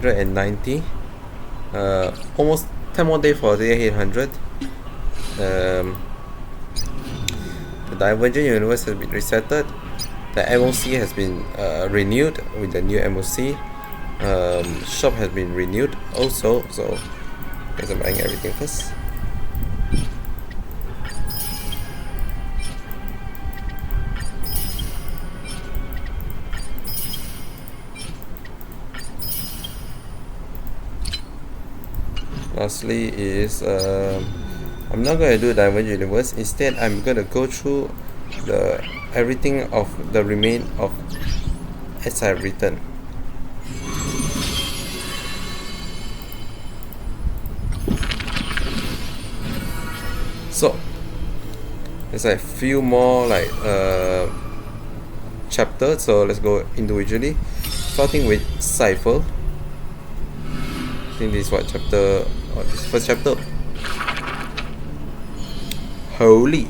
890. Almost 10 more days for day 800. The Divergent Universe has been resetted. The MOC has been renewed with the new MOC. Shop has been renewed also, so I guess I'm buying everything first. Lastly is I'm not going to do Divergent Universe. Instead, I'm going to go through the everything of the remain of as I've written. So there's like few more like chapters, so let's go individually, starting with Cypher. I think this is what chapter, or this first chapter. Holy.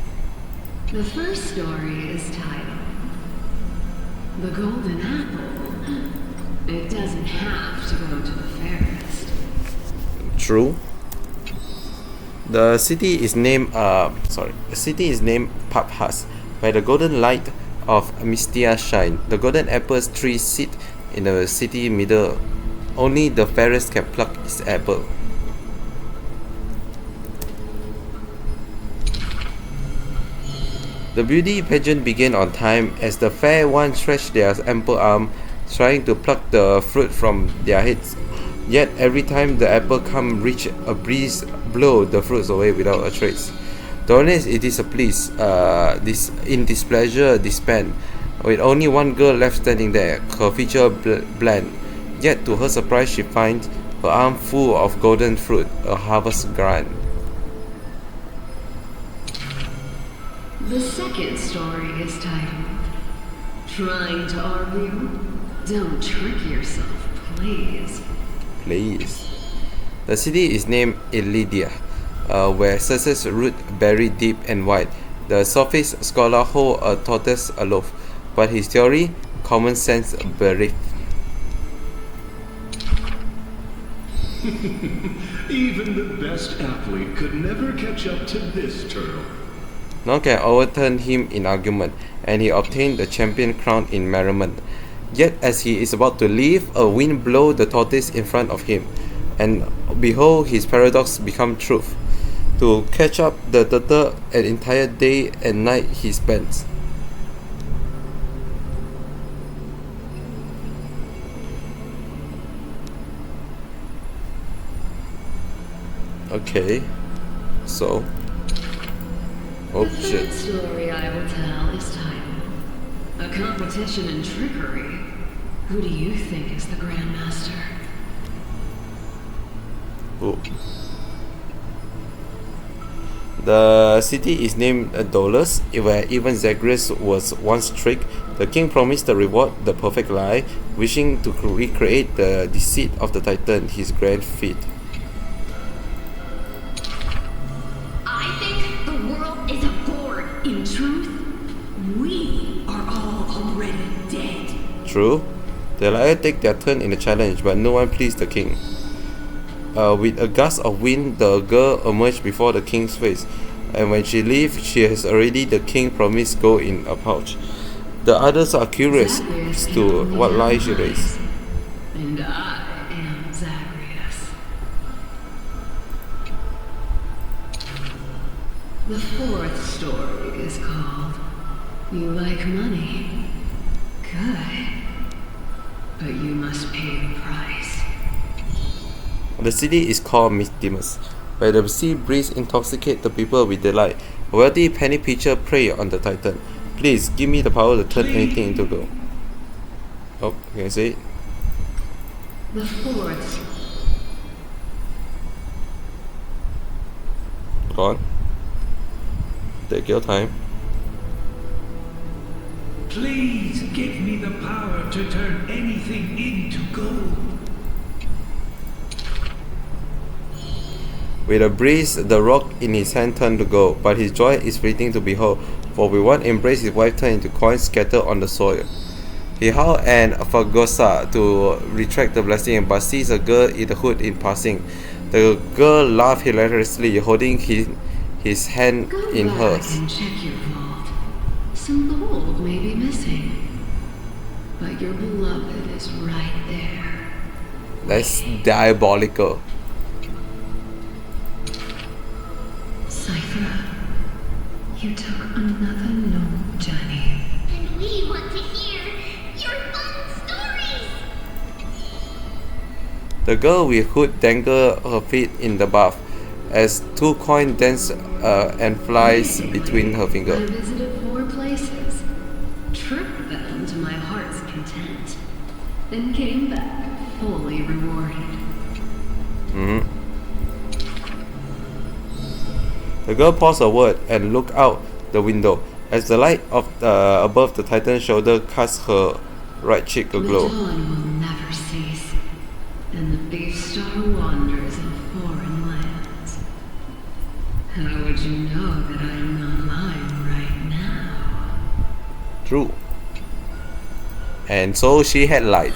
The first story is titled The Golden Apple. It doesn't have to go to the fairest. True. The city is named Paphas, where the golden light of Mystia shine. The golden apples tree sit in the city middle. Only the fairest can pluck its apple. The beauty pageant began on time as the fair ones stretched their ample arm, trying to pluck the fruit from their heads. Yet every time the apple come reach, a breeze blow the fruits away without a trace. Donis, it is a please, in displeasure disband, with only one girl left standing there, her feature bland. Yet to her surprise she finds her arm full of golden fruit, a harvest grant. The second story is titled Trying to Argue? Don't trick yourself, please. Please. The city is named Illydia, where success root buried deep and wide. The sophist scholar hold a tortoise aloof, but his theory, common sense bereft. Even the best athlete could never catch up to this turtle. None can overturn him in argument, and he obtained the champion crown in merriment. Yet as he is about to leave, a wind blows the tortoise in front of him, and behold, his paradox become truth. To catch up the turtle, an entire day and night he spends. Okay, so oh the shit. third story I will tell is titled A Competition in Trickery. Who do you think is the Grandmaster? Oh. The city is named Dolus, where even Zagreus was once tricked. The king promised the reward, the perfect lie, wishing to recreate the deceit of the Titan, his grand feat. I think the world is a board. In truth, we are all already dead. True. The liar take their turn in the challenge, but no one pleased the king. With a gust of wind, the girl emerged before the king's face, and when she leaves, she has already the king promised gold in a pouch. The others are curious as to what lie she raised. And I am Zagreus. The fourth story is called You Like Money. Good. But you must pay the price. The city is called Mystimus, where the sea breeze intoxicates the people with delight. A wealthy penny pitcher prey on the Titan. Please give me the power to turn anything into gold. Oh, can you see it? The fourth. Go on. Take your time. Please give me the power to turn anything into gold. With a breeze, the rock in his hand turned to gold, but his joy is fleeting to behold, for with one embrace his wife turned into coins scattered on the soil. He howled and Fagosa to retract the blessing, but sees a girl in the hood in passing. The girl laughed hilariously, holding his hand Go in back hers. and check your vault. Some gold may be missing. But your beloved is right there. That's diabolical. Cypher, you took another noble journey. And we want to hear your fun stories! The girl with hood dangled her feet in the bath as 2 coins dance and flies between her I fingers. visited 4 places, tripped them to my heart's content, then came back fully rewarded. The girl paused a word and looked out the window as the light of above the Titan's shoulder cast her right cheek The aglow. dawn will never cease, and the beast star wanders in foreign lands. How would you know that I am not lying right now? True. And so she had lied.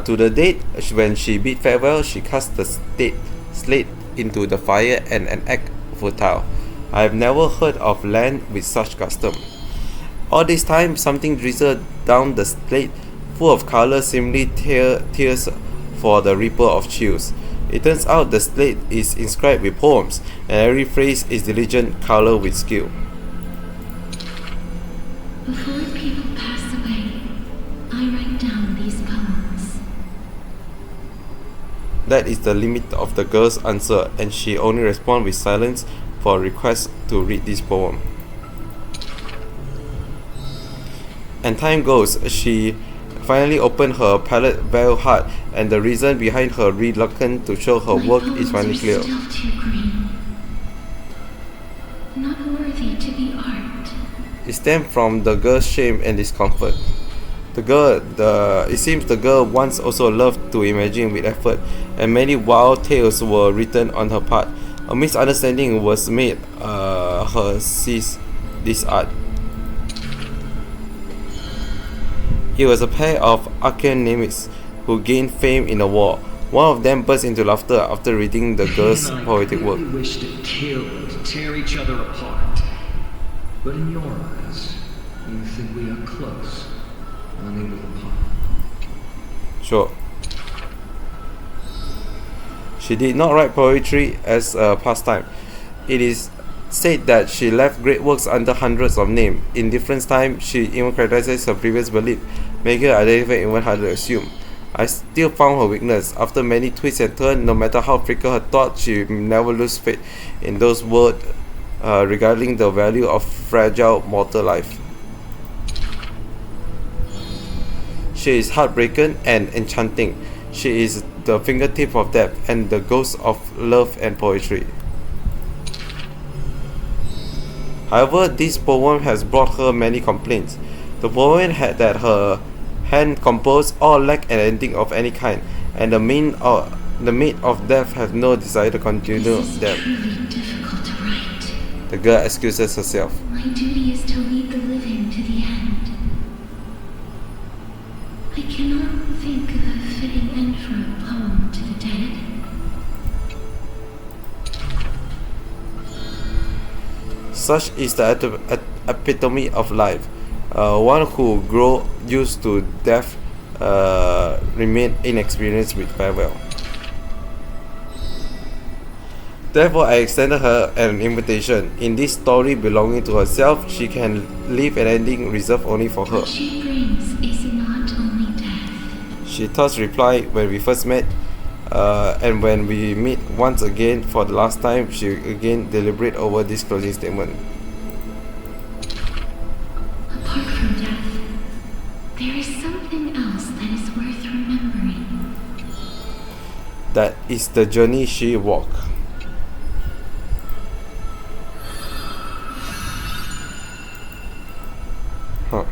To the date when she bid farewell, she cast the slate into the fire and an act futile. I have never heard of land with such custom. All this time, something drizzled down the slate, full of color, seemingly tears for the reaper of chills. It turns out the slate is inscribed with poems, and every phrase is diligent colored with skill. Before people pass away, I write down these poems. That is the limit of the girl's answer, and she only responds with silence for a request to read this poem. And time goes, she finally opened her palette veiled heart, and the reason behind her reluctance to show her My work poems is finally are clear. still too green. Not worthy to be art. It stemmed from the girl's shame and discomfort. It seems the girl once also loved to imagine with effort, and many wild tales were written on her part. A misunderstanding was made her cease this art. It was a pair of arcane nimics who gained fame in a war. One of them burst into laughter after reading the girl's And I poetic work. really wish to kill and tear each other apart. But in your eyes, you think we are close, unable to part. Sure. She did not write poetry as a pastime. It is said that she left great works under hundreds of names. In different times, she even criticized her previous belief, making her identify even harder to assume. I still found her weakness. After many twists and turns, no matter how fickle her thought, she never lose faith in those words regarding the value of fragile mortal life. She is heartbreaking and enchanting. She is the fingertip of death and the ghost of love and poetry. However, this poem has brought her many complaints. The poem had that her hand composed all lack an ending of any kind, and the maid of death has no desire to continue This is death. truly difficult to write. The girl excuses herself. My duty is to lead the living to the end. I cannot think of a fitting end for a poem to the dead. Such is the epitome of life. One who grow used to death remain inexperienced with farewell. Therefore, I extended her an invitation. In this story belonging to herself, she can leave an ending reserved only for her. What she brings is not only death. She thus replied when we first met, and when we meet once again for the last time, she again deliberate over this closing statement. Apart from death, there is something else that is worth remembering. That is the journey she walked. Huh.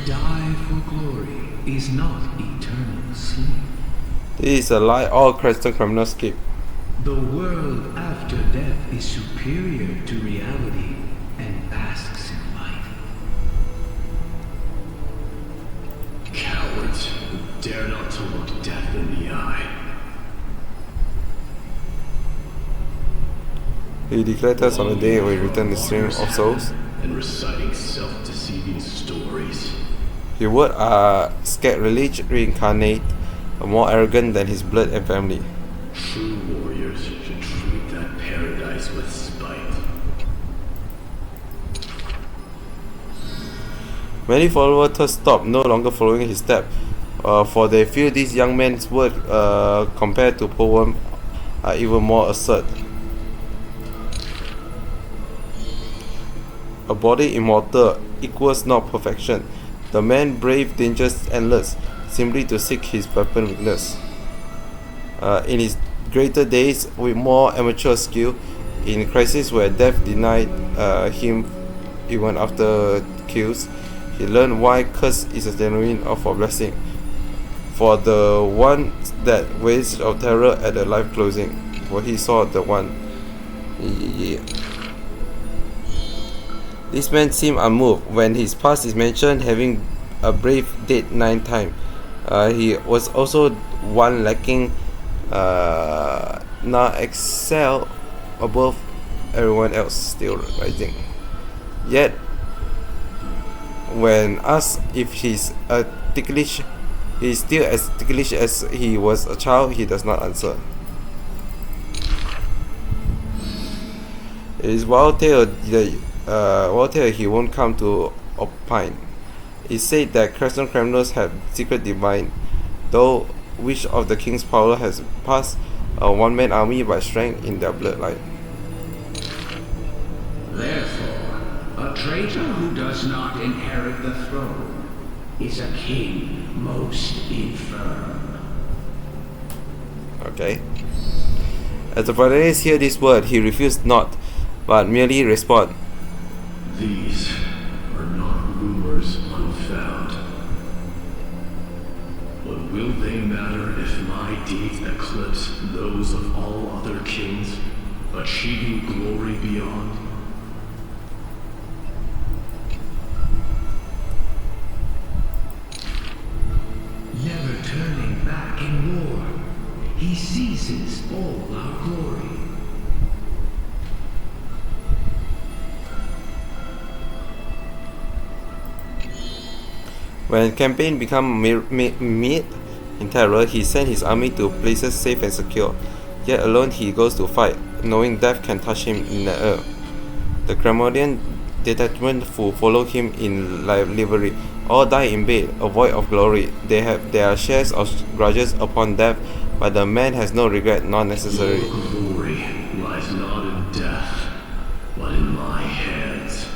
die for glory is not eternal sleep. This is a lie all Christian criminals keep. The world after death is superior to reality and basks in life. Cowards who dare not to look death in the eye. He declared us on the day we return the stream of souls. And reciting self-deceiving stories. His words are scared religion reincarnate, more arrogant than his blood and family. True warriors should treat that paradise with spite. Many followers thus stopped, no longer following his step, for they feel this young man's words compared to poem are even more absurd. A body immortal equals not perfection. The man braved dangers endless, simply to seek his weapon weakness. In his greater days, with more amateur skill, in crisis where death denied him even after kills, he learned why curse is a genuine offer blessing. For the one that waits of terror at the life closing, for he saw the one. This man seemed unmoved when his past is mentioned, having a brave dead 9 times. He was also one lacking, now excel above everyone else, still rising. Yet, when asked if he's ticklish, he's still as ticklish as he was a child, he does not answer. It is wild tale he won't come to opine. It said that Christian criminals have secret divine, though which of the king's power has passed a one-man army by strength in their bloodline. Therefore, a traitor who does not inherit the throne is a king most infirm. Okay. As the protagonist hear this word, he refused not, but merely respond. These are not rumors unfound. But will they matter if my deeds eclipse those of all other kings, achieving glory beyond? Never turning back in war, he seizes all our glory. When campaign become mid in terror, he sent his army to places safe and secure. Yet alone he goes to fight, knowing death can touch him in the air. The Cremonian detachment who follow him in livery all die in bed, void of glory. They have their shares of grudges upon death, but the man has no regret, not necessary. Your glory lies not in death, but in my hands.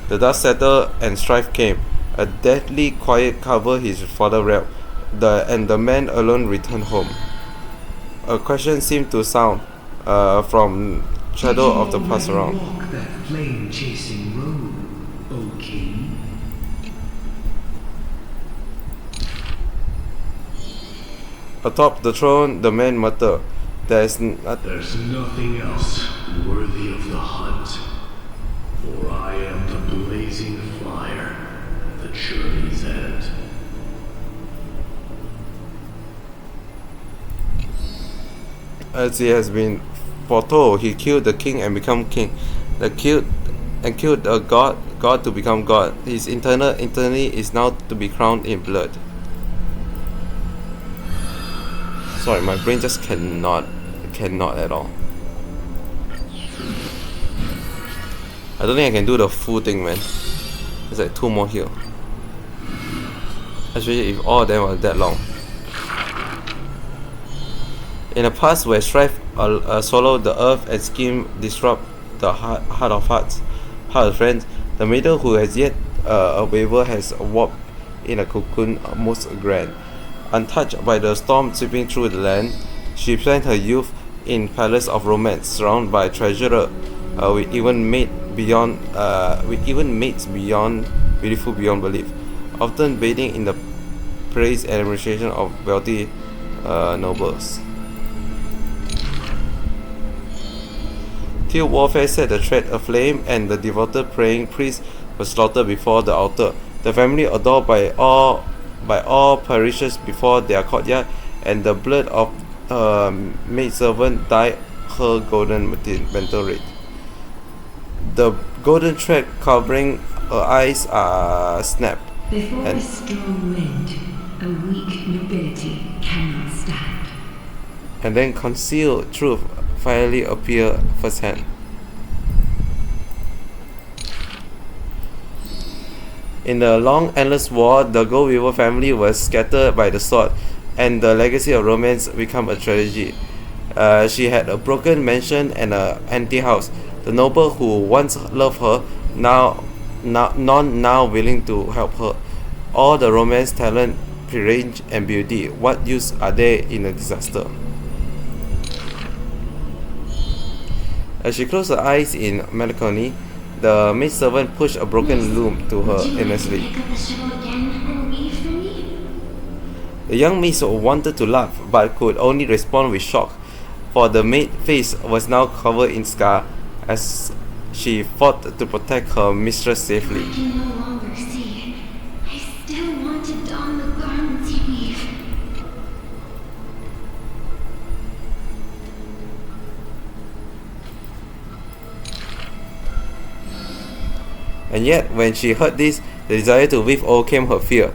The dust settled and strife came. A deathly quiet covered his father's realm, and the man alone returned home. A question seemed to sound from shadow of the past around. Walk that flame-chasing road, O king. Atop the throne, the man muttered, There's nothing else worthy of the hunt, for I am the blazing fire at the journey's end. As he has been foretold, he killed the king and become king. Killed a god to become god. His eternity is now to be crowned in blood. Sorry, my brain just cannot at all. I don't think I can do the full thing, man. There's like 2 more here. Especially if all of them are that long. In the past, where strife swallowed the earth and scheme disrupt the heart of hearts, heart of friends, the maiden who has yet a waver has warped in a cocoon most grand. Untouched by the storm sweeping through the land, she spent her youth in palace of romance, surrounded by treasurer, with even mates beyond beautiful beyond belief, often bathing in the praise and appreciation of wealthy nobles. Till warfare set the thread aflame and the devoted praying priest was slaughtered before the altar. The family adored by all perishes before their courtyard, and the blood of maidservant dyed her golden mental rate. The golden thread covering her eyes are snapped. Before And- a strong wind, a weak nobility cannot stand. And then concealed truth finally appear firsthand. In the long endless war, the Gold Weaver family was scattered by the sword, and the legacy of romance became a tragedy. She had a broken mansion and an empty house. The noble who once loved her, none now willing to help her. All the romance, talent, range, and beauty, what use are they in a disaster? As she closed her eyes in melancholy, the maidservant pushed a broken loom to her Would you like to earnestly. pick up the shovel again and weave for me? The young miss wanted to laugh, but could only respond with shock, for the maid's face was now covered in scar as she fought to protect her mistress safely. I can no longer see. I still want to don the garments you weave. And yet, when she heard this, the desire to weave overcame her fear.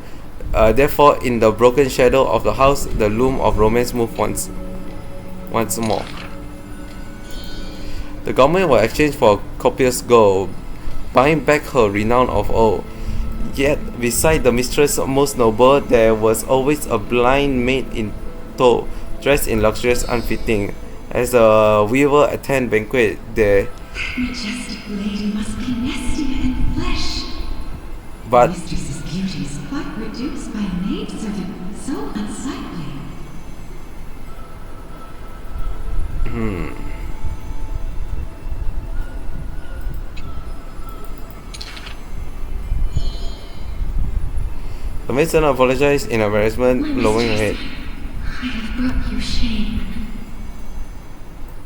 Therefore, in the broken shadow of the house, the loom of romance moved once more. The garment was exchanged for copious gold, buying back her renown of old. Yet, beside the mistress most noble, there was always a blind maid in tow, dressed in luxurious unfitting. As the weaver attend banquet, there. Majestic lady must be nestier in flesh. But Mistress's beauty is quite reduced by a maidservant, so unsightly. the maidservant apologized in embarrassment, My lowering her head. mistress, I have brought you shame.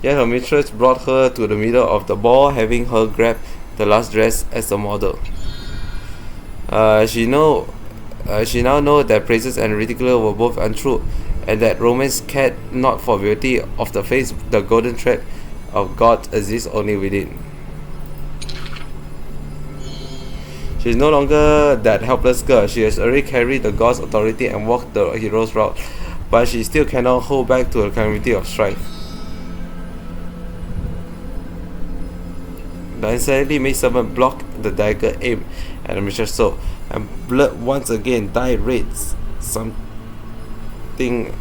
Yet her mistress brought her to the middle of the ball, having her grab the last dress as a model. She now know that praises and ridicule were both untrue, and that romance cared not for beauty of the face. The golden thread of God exists only within. She is no longer that helpless girl. She has already carried the God's authority and walked the hero's route, but she still cannot hold back to the calamity of strife. The insanely maidservant blocked the dagger aimed at the mistress' soul, and blood once again dyed red. Something.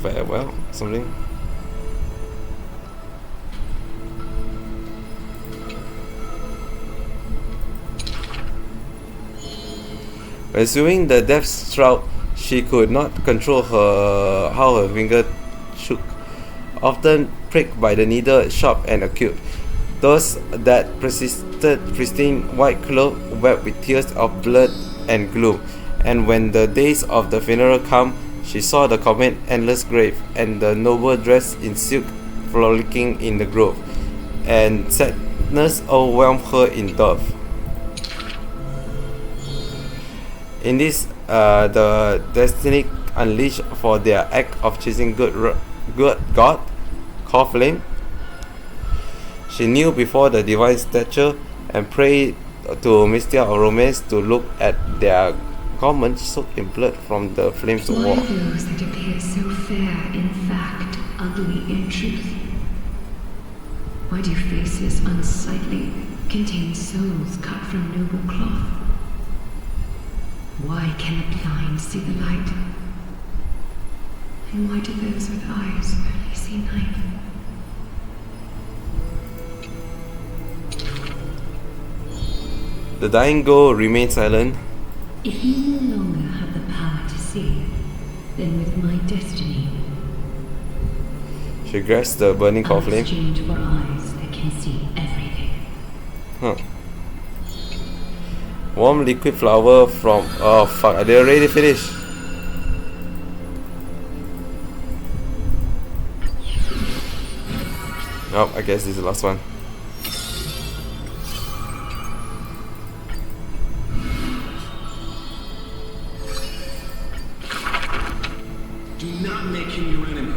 Farewell? Something? Pursuing the death shroud, she could not control how her finger shook, often pricked by the needle, sharp and acute. Those that persisted, pristine white cloth wept with tears of blood and gloom. And when the days of the funeral come, she saw the comet endless grave, and the noble dressed in silk frolicking in the grove, and sadness overwhelmed her in death. In this, the destiny unleashed for their act of chasing good God, called flame. She knew before the divine stature and prayed to Mystia of Romance to look at their garments soaked in blood from the flames of Why war. those that appear so fair in fact, ugly in truth? Why do faces unsightly contain souls cut from noble cloth? Why can the blind see the light? And why do those with eyes only see night? The dying girl remained silent. If you no longer have the power to see, then with my destiny. She grabs the burning core flame. Exchange for eyes that can see everything. Huh. Warm liquid flower from. Oh fuck! They already finished. Oh, I guess this is the last one. Do not make him your enemy,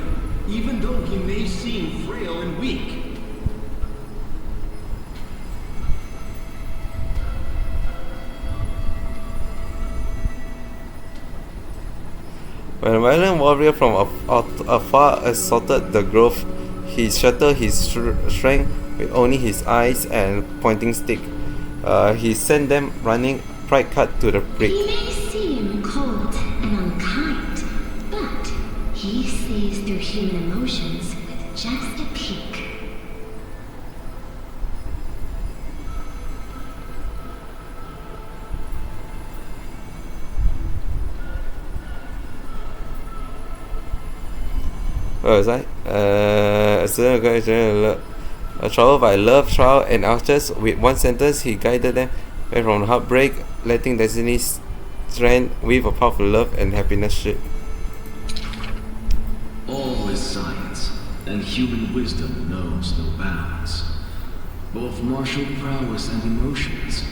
even though he may seem frail and weak. When a violent warrior from afar assaulted the grove, he shattered his strength with only his eyes and pointing stick. He sent them running, pride cut to the prick. He may seem cold and unkind, but he sees through human emotions with just a peek. Where was I? Troubled by love, trial, and archers, with one sentence he guided them away from heartbreak, letting destiny's strength weave a powerful love and happiness ship. All is science, and human wisdom knows no bounds. Both martial prowess and emotions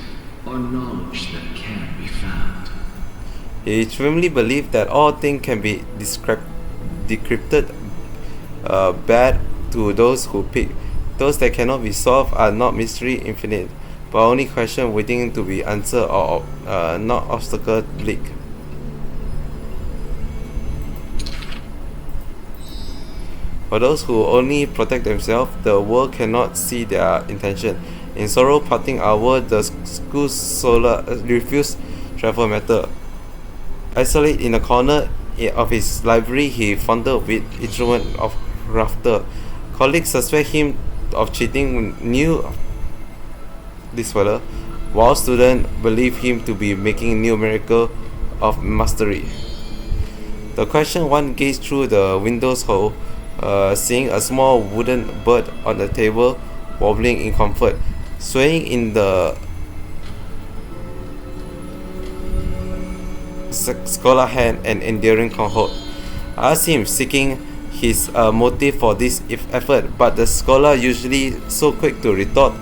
are knowledge that can be found. He firmly believed that all things can be decrypted bad to those who pick. Those that cannot be solved are not mystery infinite, but only question waiting to be answered or not obstacle bleak. For those who only protect themselves, the world cannot see their intention. In sorrow parting hour, the school's solar refused travel matter. Isolated in a corner of his library, he fondled with instrument of laughter. Colleagues suspect him of cheating, knew this fellow, while students believe him to be making new miracle of mastery. The question one gazed through the window's hole, seeing a small wooden bird on the table, wobbling in comfort, swaying in the scholar hand and enduring cohort. I asked him, seeking his motive for this effort, but the scholar, usually so quick to retort,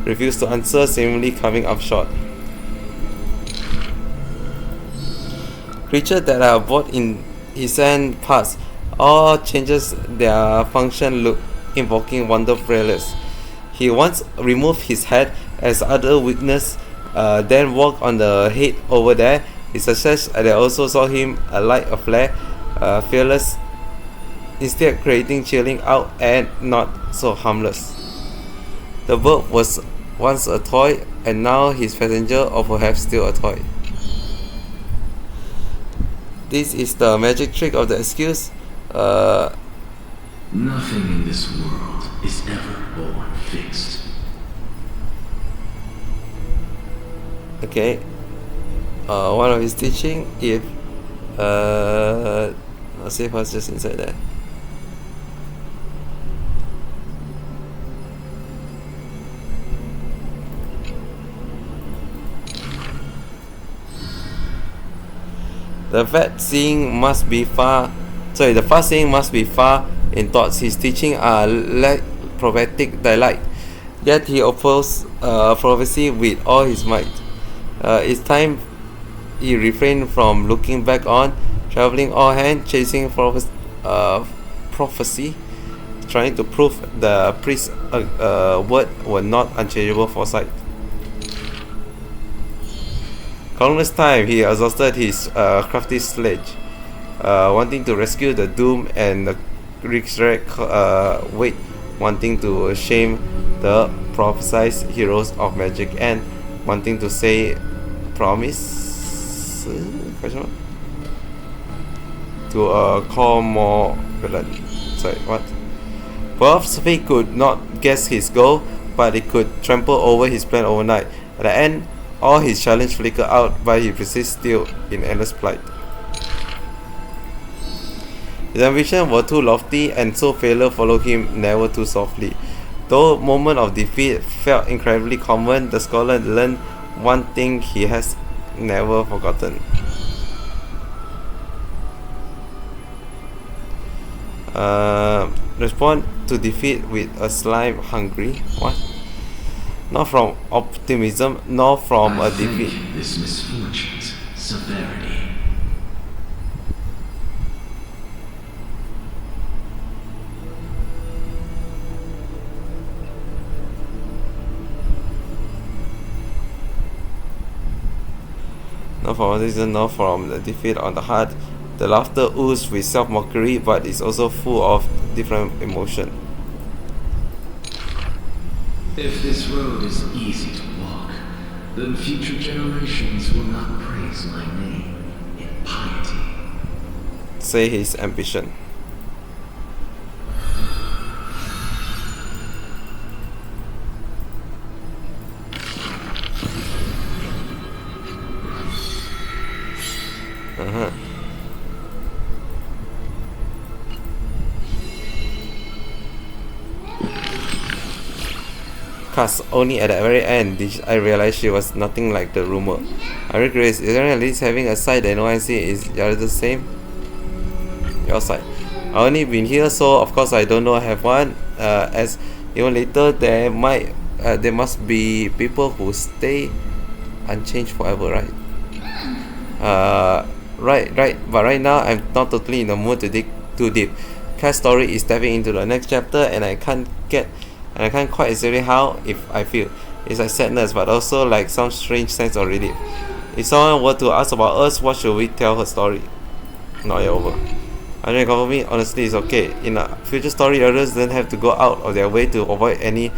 refused to answer, seemingly coming up short. Creatures that are brought in his hand pass, all changes their function, look invoking wonder fearless. He once removed his head as other witness, then walked on the head over there. He suggests they also saw him light a flare, fearless, instead creating chilling out and not so harmless. The bird was once a toy, and now his passenger, or perhaps still a toy. This is the magic trick of the excuse. Nothing in this world is ever born fixed. Okay. One of his teaching, if let's see what's just inside there. The far-seeing must be far in thoughts. His teaching are like prophetic delight, yet he opposed prophecy with all his might. It's time he refrained from looking back on, traveling all hand, chasing prophecy, trying to prove the priest's word were not unchangeable foresight. Countless times he exhausted his crafty sledge, wanting to rescue the doomed and the resurrect Wade, wanting to shame the prophesied heroes of magic, and wanting to say promise to call more villain. Sorry, what? Perhaps fate could not guess his goal, but it could trample over his plan overnight. At the end, all his challenge flickered out, but he persists still in endless plight. His ambitions were too lofty, and so failure followed him never too softly. Though moment of defeat felt incredibly common, the scholar learned one thing he has never forgotten. Respond to defeat with a slime hungry. What? Not from optimism, nor from a defeat. This misfortune's severity. Not from optimism, nor from the defeat on the heart. The laughter oozes with self-mockery, but is also full of different emotion. If this road is easy to walk, then future generations will not praise my name in piety. Say his ambition. Cause only at the very end did I realize she was nothing like the rumor. I regret, is there at least having a side that no one see is the same? Your side. I only been here, so of course I don't know I have one. As even later there must be people who stay unchanged forever, right? Right. But right now I'm not totally in the mood to dig too deep. Cat's story is stepping into the next chapter, and I can't quite exactly how if I feel. It's like sadness, but also like some strange sense of relief. If someone were to ask about us, what should we tell her story? Not yet over. I don't cover me, honestly it's okay. In a future story, others don't have to go out of their way to avoid any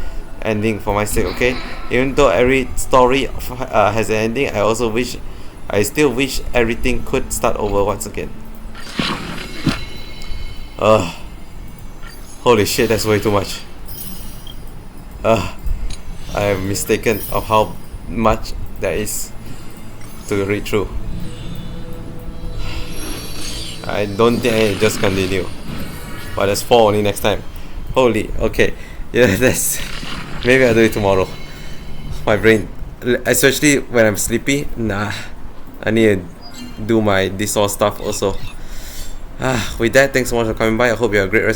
ending for my sake, okay? Even though every story has an ending, I still wish everything could start over once again. Holy shit, that's way too much. I am mistaken of how much there is to read through. I don't think I just continue. But there's 4 only next time. Holy, okay. Yeah, that's... Maybe I'll do it tomorrow. My brain, especially when I'm sleepy, nah. I need to do my this all stuff also. With that, thanks so much for coming by. I hope you have a great rest